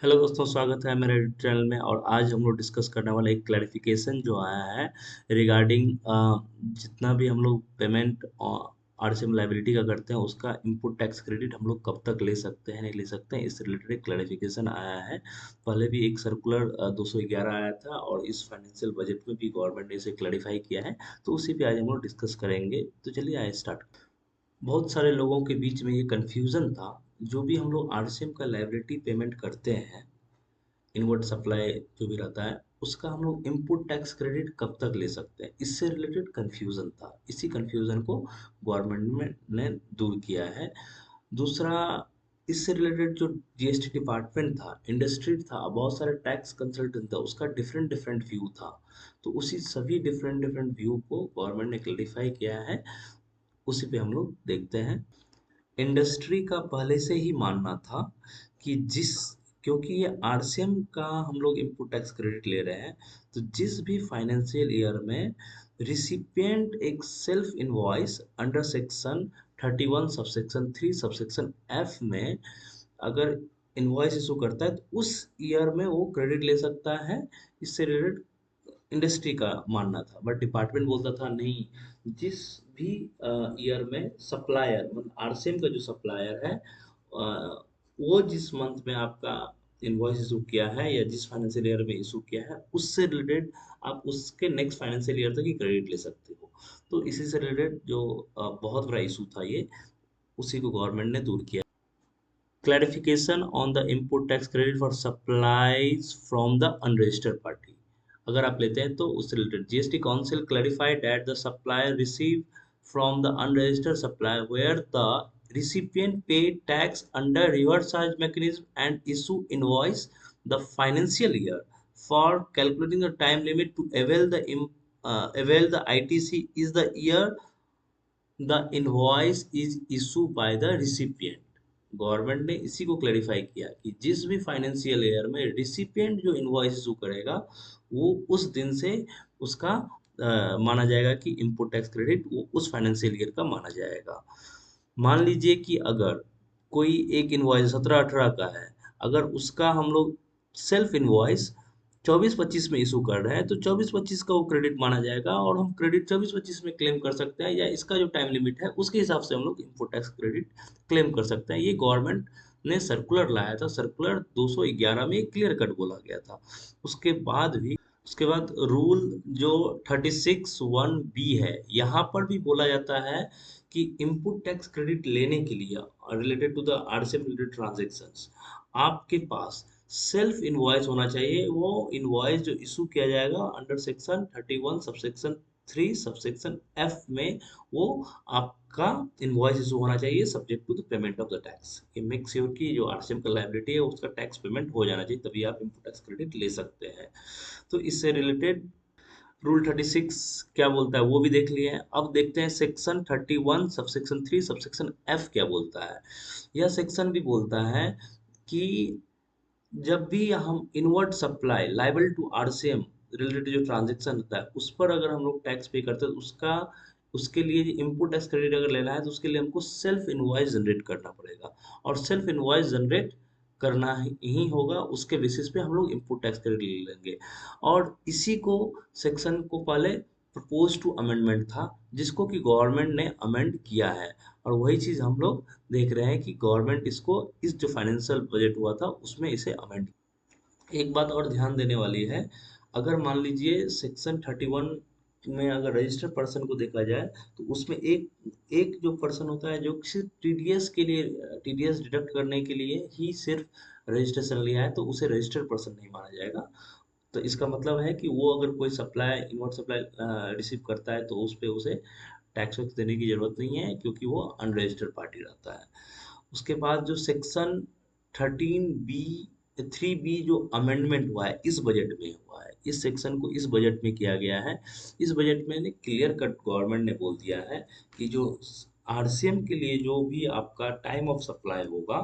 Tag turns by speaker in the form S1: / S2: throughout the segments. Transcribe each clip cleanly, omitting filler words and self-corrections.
S1: Hello दोस्तों, स्वागत है मेरे चैनल में। और आज हम लोग डिस्कस करने वाले एक क्लैरिफिकेशन जो आया है रिगार्डिंग जितना भी हम लोग पेमेंट आरसीएम लाइबिलिटी का करते हैं उसका इनपुट टैक्स क्रेडिट हम लोग कब तक ले सकते हैं, नहीं ले सकते हैं, इससे रिलेटेड एक क्लैरिफिकेशन आया है। पहले भी एक सर्कुलर 211 आया था और इस फाइनेंशियल बजट में भी गवर्नमेंट ने इसे क्लैरिफाई किया है, तो उसी पे आज हम लोग डिस्कस करेंगे। तो चलिए आइए स्टार्ट। बहुत सारे लोगों के बीच में ये कन्फ्यूज़न था। जो भी हम लोग आरसीएम का लायबिलिटी पेमेंट करते हैं, इनवर्ट सप्लाई जो भी रहता है, उसका हम लोग इनपुट टैक्स क्रेडिट कब तक ले सकते हैं, इससे रिलेटेड कन्फ्यूज़न था। इसी कन्फ्यूज़न को गवर्नमेंट ने दूर किया है। दूसरा, इससे रिलेटेड जो जीएसटी डिपार्टमेंट था, इंडस्ट्री था, बहुत सारे टैक्स कंसल्टेंट था, उसका डिफरेंट डिफरेंट व्यू था। तो उसी सभी डिफरेंट डिफरेंट व्यू को गवर्नमेंट ने क्लैरिफाई किया है, उसी पे हम लोग देखते हैं। इंडस्ट्री का पहले से ही मानना था कि क्योंकि ये आरसीएम का हम लोग इनपुट टैक्स क्रेडिट ले रहे हैं, तो जिस भी फाइनेंशियल ईयर में रिसिपिएंट एक self invoice under section 31 subsection 3 subsection F में अगर इनवॉइस इशू करता है, तो उस ईयर में वो क्रेडिट ले सकता है। इससे रिलेटेड इंडस्ट्री का मानना था, बट डिपार्टमेंट बोलता था नहीं। जिस भी ईयर में सप्लायर मतलब आरसीएम का जो सप्लायर है, वो जिस मंथ में आपका इनवॉइस इशू किया है या जिस फाइनेंशियल ईयर में इशू किया है, उससे रिलेटेड आप उसके नेक्स्ट फाइनेंशियल ईयर तक ही क्रेडिट ले सकते हो। तो इसी से रिलेटेड जो बहुत बड़ा इशू था ये, उसी को गवर्नमेंट ने दूर किया। Clarification on the input tax credit for supplies from the unregistered party. अगर आप लेते हैं तो उससे related GST council clarified that the supplier receive from the unregistered supplier where the recipient pay tax under reverse charge mechanism and issue invoice the financial year for calculating the time limit to avail the ITC is the year the invoice is issue by the recipient. Government ने इसी को clarify किया कि जिस भी financial year में recipient जो invoice issue करेगा, वो उस दिन से उसका माना जाएगा कि इनपुट टैक्स क्रेडिट वो उस फाइनेंशियल ईयर का माना जाएगा। मान लीजिए कि अगर कोई एक इनवॉइस 17-18 का है, अगर उसका हम लोग सेल्फ इनवॉइस 24-25 में इशू कर रहे हैं, तो 24-25 का वो क्रेडिट माना जाएगा और हम क्रेडिट 24-25 में क्लेम कर सकते हैं, या इसका जो टाइम लिमिट है उसके हिसाब से हम लोग इनपुट टैक्स क्रेडिट क्लेम कर सकते हैं। ये गवर्नमेंट ने सर्कुलर लाया था, सर्कुलर 211 में क्लियर कट बोला गया था। उसके बाद भी उसके बाद रूल जो 36(1)(b है, यहाँ पर भी बोला जाता है कि इनपुट टैक्स क्रेडिट लेने के लिए related to the RCM related transactions आपके पास सेल्फ इनवॉइस होना चाहिए। वो इनवॉइस जो इशू किया जाएगा under section 31 subsection 3 subsection F में, वो आपका इनवॉइस इशू होना चाहिए subject to the payment of the tax. ये मेक श्योर की जो आरसीएम का लायबिलिटी है उसका टैक्स पेमेंट हो जाना चाहिए, तभी आप इनपुट टैक्स क्रेडिट ले सकते हैं। तो इससे रिलेटेड रूल 36 क्या बोलता है वो भी देख लिए हैं। अब देखते हैं सेक्शन 31 सबसेक्शन 3 सबसेक्शन एफ क्या बोलता है। यह सेक्शन भी बोलता है कि जब भी हम invert supply liable to RCM related जो ट्रांजेक्शन होता है, उस पर अगर हम लोग टैक्स पे करते हैं, तो उसका उसके लिए इनपुट टैक्स क्रेडिट अगर लेना है, तो उसके लिए हमको सेल्फ इनवॉइस जनरेट करना पड़ेगा। और सेल्फ इनवॉइस जनरेट करना ही होगा, उसके बेसिस पे हम लोग इनपुट टैक्स क्रेडिट ले लेंगे। और इसी को सेक्शन को पहले प्रपोज टू अमेंडमेंट था, जिसको कि गवर्नमेंट ने अमेंड किया है। और वही चीज़ हम लोग देख रहे हैं कि गवर्नमेंट इसको इस जो फाइनेंशियल बजट हुआ था उसमें इसे अमेंड। एक बात और ध्यान देने वाली है, अगर मान लीजिए सेक्शन 31 में अगर रजिस्टर्ड पर्सन को देखा जाए, तो उसमें एक एक जो पर्सन होता है जो सिर्फ टीडीएस के लिए, टीडीएस डिडक्ट करने के लिए ही सिर्फ रजिस्ट्रेशन लिया है, तो उसे रजिस्टर्ड पर्सन नहीं माना जाएगा। तो इसका मतलब है कि वो अगर कोई सप्लाई इनवर्ट सप्लाई रिसीव करता है, तो उस पे उसे टैक्स वैक्स देने की जरूरत नहीं है, क्योंकि वो अनरजिस्टर्ड पार्टी रहता है। उसके बाद जो सेक्शन 13(b)(3)(b) जो अमेंडमेंट हुआ है इस बजट में हुआ है, इस सेक्शन को इस बजट में किया गया है। इस बजट में क्लियर कट गवर्नमेंट ने बोल दिया है कि जो आरसीएम के लिए जो भी आपका टाइम ऑफ सप्लाई होगा,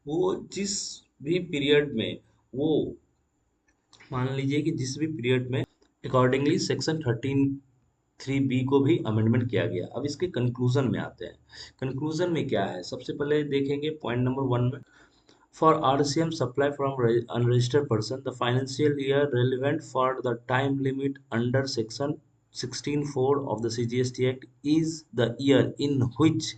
S1: वो जिस भी पीरियड में वो मान लीजिए कि जिस भी पीरियड में अकॉर्डिंगली सेक्शन 13(3)(b) को भी अमेंडमेंट किया गया। अब इसके कंक्लूजन में आते हैं। कंक्लूजन में क्या है, सबसे पहले देखेंगे पॉइंट नंबर 1 में For RCM supply from unregistered person, the financial year relevant for the time limit under section 16(4) of the CGST Act is the year in which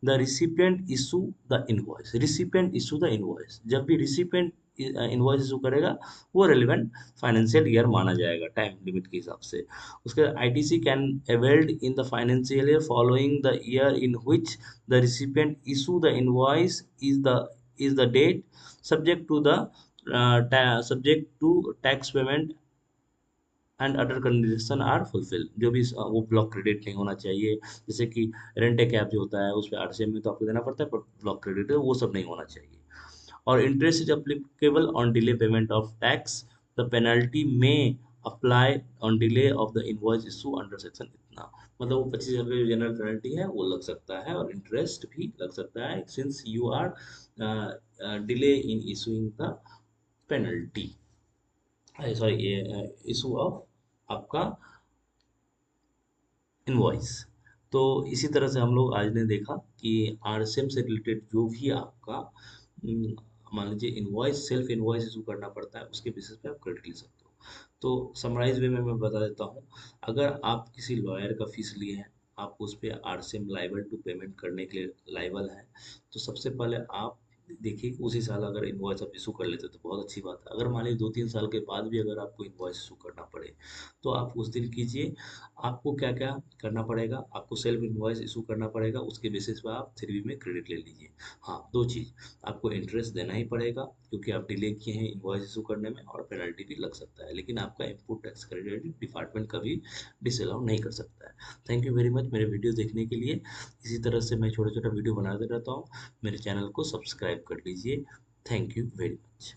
S1: the recipient issue the invoice. Recipient issue the invoice. जब भी recipient invoice issue करेगा वो relevant financial year माना जाएगा time limit के हिसाब से। उसके ITC can availed in the financial year following the year in which the recipient issue the invoice is the date subject to the subject to tax payment and other condition are fulfil. जो भी वो block credit नहीं होना चाहिए, जैसे कि rent cap जो होता है उस पर आरसीएम में तो आपको देना पड़ता है, पर ब्लॉक क्रेडिट वो सब नहीं होना चाहिए। और interest is applicable on delay payment of tax, the penalty में apply on delay of the invoice issue under section इतना। मतलब वो 25,000 रुपये जनरल पेनल्टी है वो लग सकता है और इंटरेस्ट भी लग सकता है since you are delay in issuing the penalty, sorry issue of आपका इनवॉइस। तो इसी तरह से हम लोग आज ने देखा कि आरसीएम से रिलेटेड जो भी आपका मान लीजिए इनवॉइस सेल्फ इनवॉइस इशू करना पड़ता है उसके बेसिस पे आप क्रेडिट ले सकते हो। तो समराइज वे में मैं बता देता हूँ, अगर आप किसी लॉयर का फीस लिए हैं, आप उस पर आरसीएम लाइबल टू पेमेंट करने के लिए लाइबल है, तो सबसे पहले आप देखिए उसी साल अगर इनवॉइस आप इशू कर लेते तो बहुत अच्छी बात है। अगर मान लीजिए 2-3 साल के बाद भी अगर आपको इनवॉइस इशू करना पड़े तो आप उस दिन कीजिए। आपको क्या क्या करना पड़ेगा, आपको सेल्फ इनवॉइस इशू करना पड़ेगा, उसके बेसिस पे आप 3B में क्रेडिट ले लीजिए। हाँ, दो चीज़, आपको इंटरेस्ट देना ही पड़ेगा क्योंकि आप डिले किए हैं इनवॉइस इशू करने में, और पेनल्टी भी लग सकता है, लेकिन आपका इनपुट टैक्स क्रेडिट डिपार्टमेंट कभी डिसअलाउ नहीं कर सकता है। थैंक यू वेरी मच मेरे वीडियो देखने के लिए। इसी तरह से मैं छोटा छोटा वीडियो बनाते रहता हूँ, मेरे चैनल को सब्सक्राइब कर लीजिए। Thank you very much.